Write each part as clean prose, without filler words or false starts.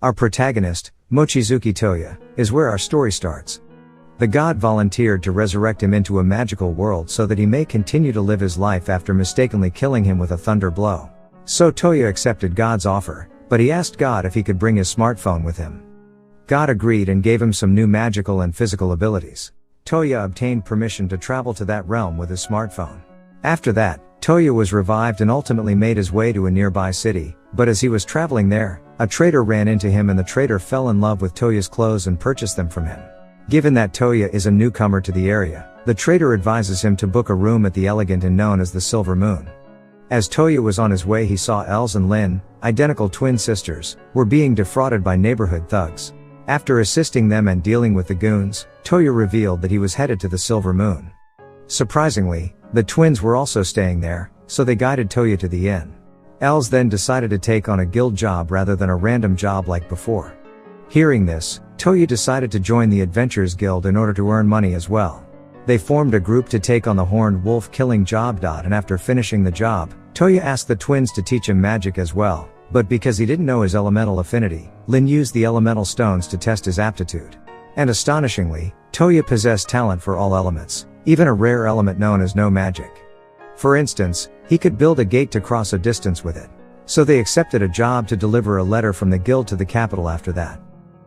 Our protagonist, Mochizuki Toya, is where our story starts. The god volunteered to resurrect him into a magical world so that he may continue to live his life after mistakenly killing him with a thunder blow. So Toya accepted God's offer, but he asked God if he could bring his smartphone with him. God agreed and gave him some new magical and physical abilities. Toya obtained permission to travel to that realm with his smartphone. After that, Toya was revived and ultimately made his way to a nearby city, but as he was traveling there, a trader ran into him and the trader fell in love with Toya's clothes and purchased them from him. Given that Toya is a newcomer to the area, the trader advises him to book a room at the Elegant Inn known as the Silver Moon. As Toya was on his way, he saw Els and Lin, identical twin sisters, were being defrauded by neighborhood thugs. After assisting them and dealing with the goons, Toya revealed that he was headed to the Silver Moon. Surprisingly, the twins were also staying there, so they guided Toya to the inn. Els then decided to take on a guild job rather than a random job like before. Hearing this, Toya decided to join the Adventurers Guild in order to earn money as well. They formed a group to take on the Horned Wolf killing job. And after finishing the job, Toya asked the twins to teach him magic as well, but because he didn't know his elemental affinity, Lin used the elemental stones to test his aptitude. And astonishingly, Toya possessed talent for all elements, even a rare element known as no magic. For instance, he could build a gate to cross a distance with it. So they accepted a job to deliver a letter from the guild to the capital after that.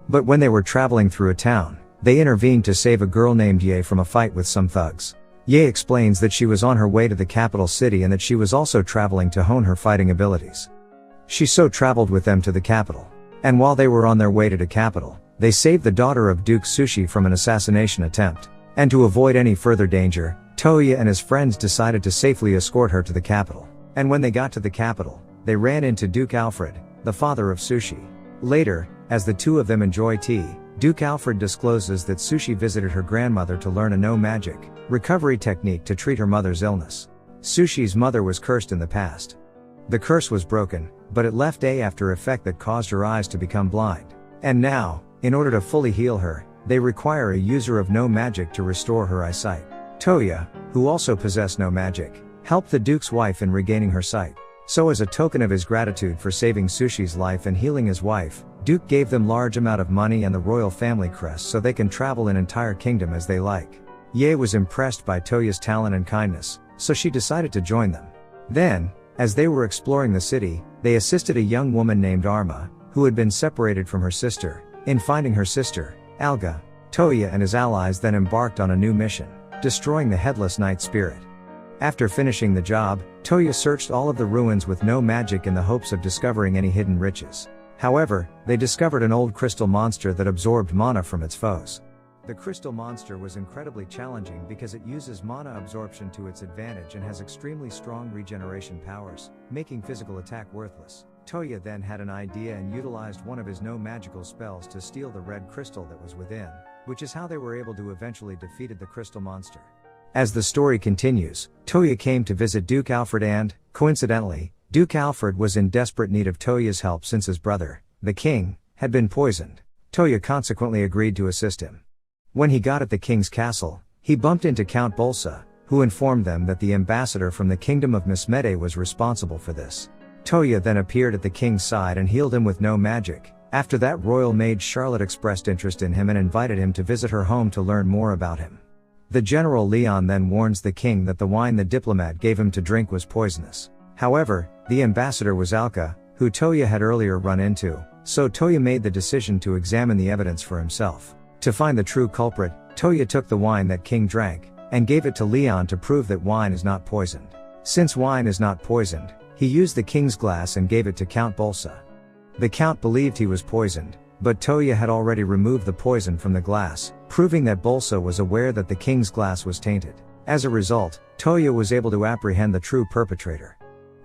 But when they were traveling through a town, they intervened to save a girl named Ye from a fight with some thugs. Ye explains that she was on her way to the capital city and that she was also traveling to hone her fighting abilities. She so traveled with them to the capital. And while they were on their way to the capital, they saved the daughter of Duke Sushi from an assassination attempt. And to avoid any further danger, Toya and his friends decided to safely escort her to the capital. And when they got to the capital, they ran into Duke Alfred, the father of Sushi. Later, as the two of them enjoy tea, Duke Alfred discloses that Sushi visited her grandmother to learn a no-magic recovery technique to treat her mother's illness. Sushi's mother was cursed in the past. The curse was broken, but it left an after effect that caused her eyes to become blind. And now, in order to fully heal her, they require a user of no magic to restore her eyesight. Toya, who also possessed no magic, helped the Duke's wife in regaining her sight. So as a token of his gratitude for saving Sushi's life and healing his wife, Duke gave them large amount of money and the royal family crest so they can travel an entire kingdom as they like. Ye was impressed by Toya's talent and kindness, so she decided to join them. Then, as they were exploring the city, they assisted a young woman named Arma, who had been separated from her sister, in finding her sister, Alga. Toya and his allies then embarked on a new mission, destroying the Headless Night Spirit. After finishing the job, Toya searched all of the ruins with no magic in the hopes of discovering any hidden riches. However, they discovered an old crystal monster that absorbed mana from its foes. The crystal monster was incredibly challenging because it uses mana absorption to its advantage and has extremely strong regeneration powers, making physical attack worthless. Toya then had an idea and utilized one of his no magical spells to steal the red crystal that was within, which is how they were able to eventually defeat the crystal monster. As the story continues, Toya came to visit Duke Alfred and, coincidentally, Duke Alfred was in desperate need of Toya's help since his brother, the king, had been poisoned. Toya consequently agreed to assist him. When he got at the king's castle, he bumped into Count Bolsa, who informed them that the ambassador from the kingdom of Mismete was responsible for this. Toya then appeared at the king's side and healed him with no magic. After that, royal maid Charlotte expressed interest in him and invited him to visit her home to learn more about him. The General Leon then warns the king that the wine the diplomat gave him to drink was poisonous. However, the ambassador was Alka, who Toya had earlier run into, so Toya made the decision to examine the evidence for himself. To find the true culprit, Toya took the wine that king drank, and gave it to Leon to prove that wine is not poisoned. Since wine is not poisoned, he used the king's glass and gave it to Count Bolsa. The count believed he was poisoned, but Toya had already removed the poison from the glass, proving that Bolsa was aware that the king's glass was tainted. As a result, Toya was able to apprehend the true perpetrator.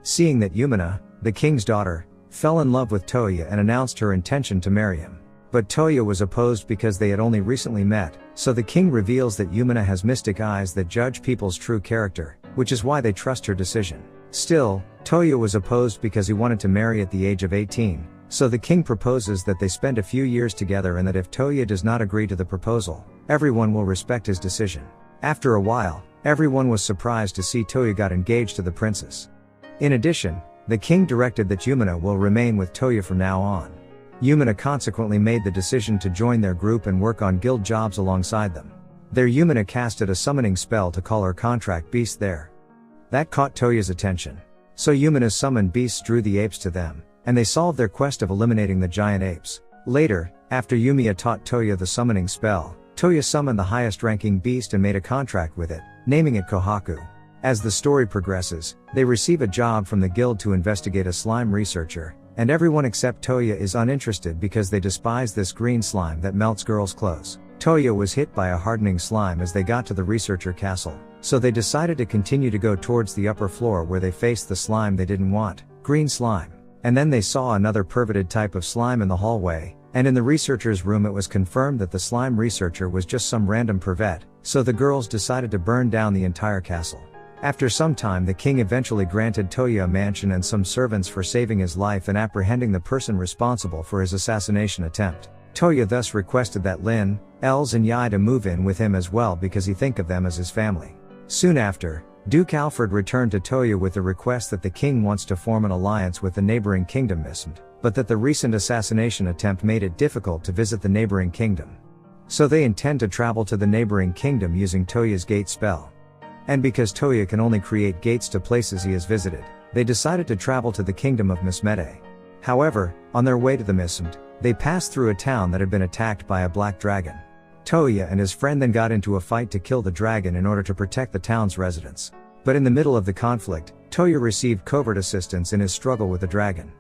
Seeing that Yumina, the king's daughter, fell in love with Toya and announced her intention to marry him. But Toya was opposed because they had only recently met, so the king reveals that Yumina has mystic eyes that judge people's true character, which is why they trust her decision. Still, Toya was opposed because he wanted to marry at the age of 18, so the king proposes that they spend a few years together and that if Toya does not agree to the proposal, everyone will respect his decision. After a while, everyone was surprised to see Toya got engaged to the princess. In addition, the king directed that Yumina will remain with Toya from now on. Yumina consequently made the decision to join their group and work on guild jobs alongside them. There Yumina casted a summoning spell to call her contract beast there. That caught Toya's attention. So Yumina's summoned beasts drew the apes to them, and they solved their quest of eliminating the giant apes. Later, after Yumiya taught Toya the summoning spell, Toya summoned the highest ranking beast and made a contract with it, naming it Kohaku. As the story progresses, they receive a job from the guild to investigate a slime researcher, and everyone except Toya is uninterested because they despise this green slime that melts girls' clothes. Toya was hit by a hardening slime as they got to the researcher castle, so they decided to continue to go towards the upper floor where they faced the slime they didn't want, green slime. And then they saw another perverted type of slime in the hallway, and in the researcher's room it was confirmed that the slime researcher was just some random pervert, so the girls decided to burn down the entire castle. After some time the king eventually granted Toya a mansion and some servants for saving his life and apprehending the person responsible for his assassination attempt. Toya thus requested that Lin, Els and Yai to move in with him as well because he think of them as his family. Soon after, Duke Alfred returned to Toya with the request that the king wants to form an alliance with the neighboring kingdom Mismd, but that the recent assassination attempt made it difficult to visit the neighboring kingdom. So they intend to travel to the neighboring kingdom using Toya's gate spell. And because Toya can only create gates to places he has visited, they decided to travel to the kingdom of Mismede. However, on their way to the Mismd, they passed through a town that had been attacked by a black dragon. Toya and his friend then got into a fight to kill the dragon in order to protect the town's residents. But in the middle of the conflict, Toya received covert assistance in his struggle with the dragon.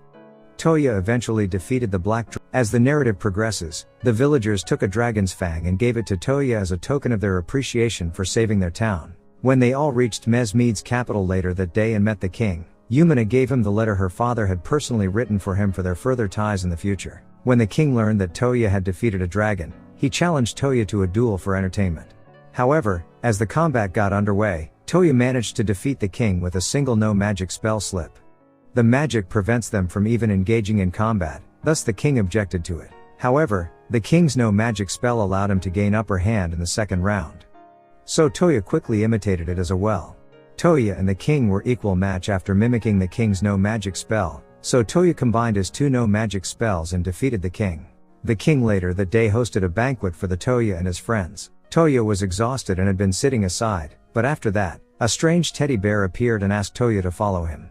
Toya eventually defeated the black dragon. As the narrative progresses, the villagers took a dragon's fang and gave it to Toya as a token of their appreciation for saving their town. When they all reached Mesmede's capital later that day and met the king, Yumina gave him the letter her father had personally written for him for their further ties in the future. When the king learned that Toya had defeated a dragon, he challenged Toya to a duel for entertainment. However, as the combat got underway, Toya managed to defeat the king with a single no magic spell slip. The magic prevents them from even engaging in combat, thus the king objected to it. However, the king's no magic spell allowed him to gain upper hand in the second round. So Toya quickly imitated it as well. Toya and the king were equal match after mimicking the king's no magic spell, so Toya combined his two no magic spells and defeated the king. The king later that day hosted a banquet for the Toya and his friends. Toya was exhausted and had been sitting aside, but after that, a strange teddy bear appeared and asked Toya to follow him.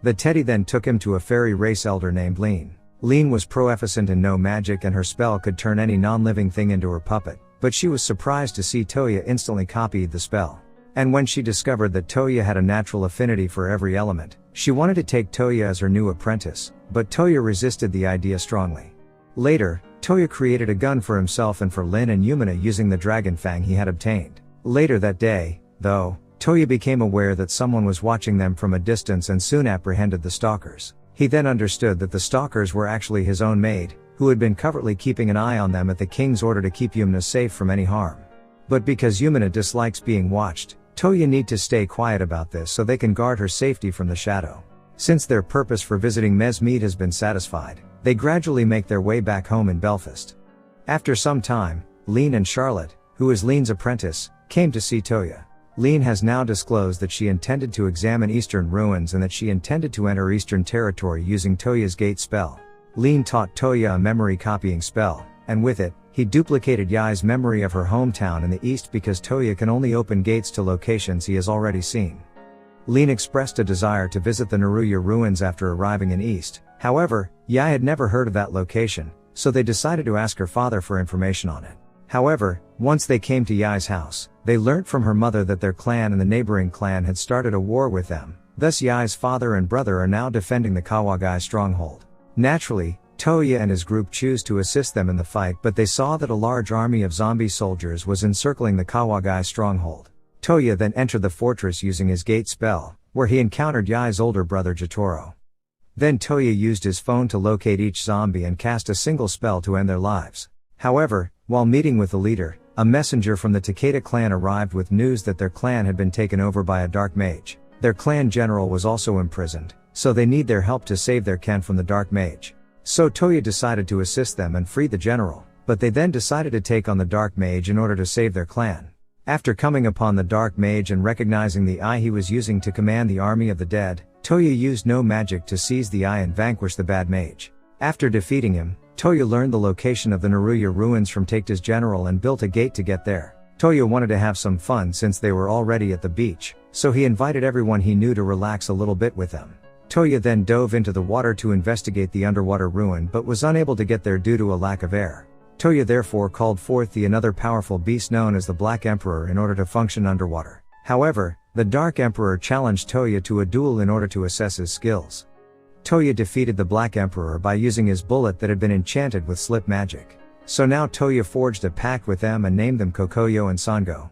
The teddy then took him to a fairy race elder named Lean. Lean was proficient in no magic and her spell could turn any non-living thing into her puppet, but she was surprised to see Toya instantly copied the spell. And when she discovered that Toya had a natural affinity for every element, she wanted to take Toya as her new apprentice, but Toya resisted the idea strongly. Later, Toya created a gun for himself and for Lin and Yumina using the dragon fang he had obtained. Later that day, though, Toya became aware that someone was watching them from a distance and soon apprehended the stalkers. He then understood that the stalkers were actually his own maid, who had been covertly keeping an eye on them at the king's order to keep Yumina safe from any harm. But because Yumina dislikes being watched, Toya need to stay quiet about this so they can guard her safety from the shadow. Since their purpose for visiting Mesmede has been satisfied, they gradually make their way back home in Belfast. After some time, Lean and Charlotte, who is Lean's apprentice, came to see Toya. Lean has now disclosed that she intended to examine Eastern ruins and that she intended to enter Eastern territory using Toya's gate spell. Lean taught Toya a memory copying spell, and with it, he duplicated Yai's memory of her hometown in the east because Toya can only open gates to locations he has already seen. Lean expressed a desire to visit the Naruya ruins after arriving in East. However, Yai had never heard of that location, so they decided to ask her father for information on it. However, once they came to Yai's house, they learnt from her mother that their clan and the neighboring clan had started a war with them. Thus Yai's father and brother are now defending the Kawagai stronghold. Naturally, Toya and his group choose to assist them in the fight, but they saw that a large army of zombie soldiers was encircling the Kawagai stronghold. Toya then entered the fortress using his gate spell, where he encountered Yai's older brother Jotaro. Then Toya used his phone to locate each zombie and cast a single spell to end their lives. However, while meeting with the leader, a messenger from the Takeda clan arrived with news that their clan had been taken over by a dark mage. Their clan general was also imprisoned, so they need their help to save their clan from the dark mage. So Toya decided to assist them and free the general, but they then decided to take on the dark mage in order to save their clan. After coming upon the dark mage and recognizing the eye he was using to command the army of the dead, Toya used no magic to seize the eye and vanquish the bad mage. After defeating him, Toya learned the location of the Naruya ruins from Takeda's general and built a gate to get there. Toya wanted to have some fun since they were already at the beach, so he invited everyone he knew to relax a little bit with them. Toya then dove into the water to investigate the underwater ruin but was unable to get there due to a lack of air. Toya therefore called forth the another powerful beast known as the Black Emperor in order to function underwater. However, the Dark Emperor challenged Toya to a duel in order to assess his skills. Toya defeated the Black Emperor by using his bullet that had been enchanted with slip magic. So now Toya forged a pact with them and named them Kokoyo and Sango.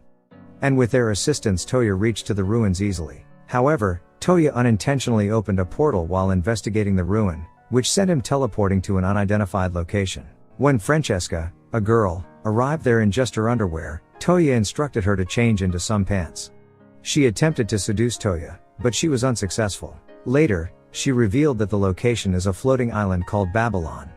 And with their assistance Toya reached to the ruins easily. However, Toya unintentionally opened a portal while investigating the ruin, which sent him teleporting to an unidentified location. When Francesca, a girl, arrived there in just her underwear, Toya instructed her to change into some pants. She attempted to seduce Toya, but she was unsuccessful. Later, she revealed that the location is a floating island called Babylon.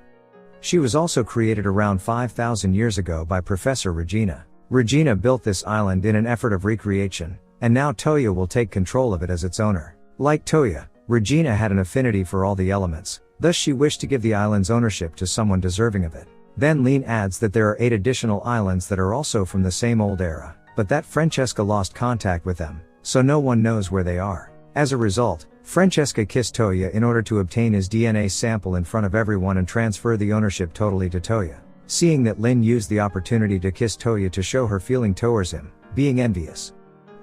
She was also created around 5,000 years ago by Professor Regina. Regina built this island in an effort of recreation, and now Toya will take control of it as its owner. Like Toya, Regina had an affinity for all the elements, thus she wished to give the island's ownership to someone deserving of it. Then Lean adds that there are 8 additional islands that are also from the same old era, but that Francesca lost contact with them, so no one knows where they are. As a result, Francesca kissed Toya in order to obtain his DNA sample in front of everyone and transfer the ownership totally to Toya. Seeing that Lin used the opportunity to kiss Toya to show her feeling towards him, being envious.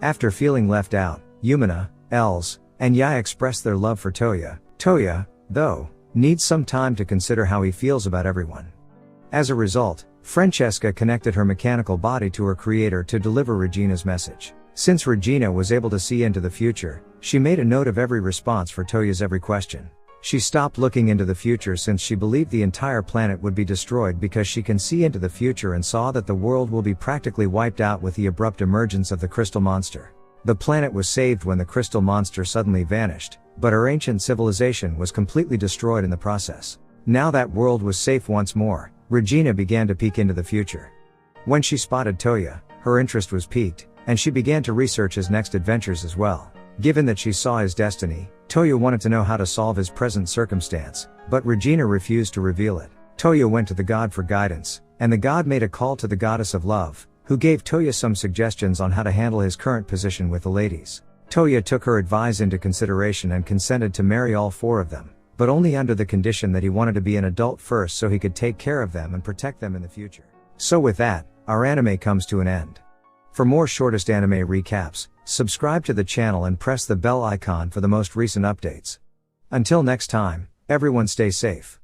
After feeling left out, Yumina, Els, and Yai expressed their love for Toya. Toya, though, needs some time to consider how he feels about everyone. As a result, Francesca connected her mechanical body to her creator to deliver Regina's message. Since Regina was able to see into the future, she made a note of every response for Toya's every question. She stopped looking into the future since she believed the entire planet would be destroyed because she can see into the future and saw that the world will be practically wiped out with the abrupt emergence of the crystal monster. The planet was saved when the crystal monster suddenly vanished, but her ancient civilization was completely destroyed in the process. Now that world was safe once more, Regina began to peek into the future. When she spotted Toya, her interest was piqued, and she began to research his next adventures as well. Given that she saw his destiny, Toya wanted to know how to solve his present circumstance, but Regina refused to reveal it. Toya went to the god for guidance, and the god made a call to the goddess of love, who gave Toya some suggestions on how to handle his current position with the ladies. Toya took her advice into consideration and consented to marry all 4 of them, but only under the condition that he wanted to be an adult first so he could take care of them and protect them in the future. So with that, our anime comes to an end. For more shortest anime recaps, subscribe to the channel and press the bell icon for the most recent updates. Until next time, everyone stay safe.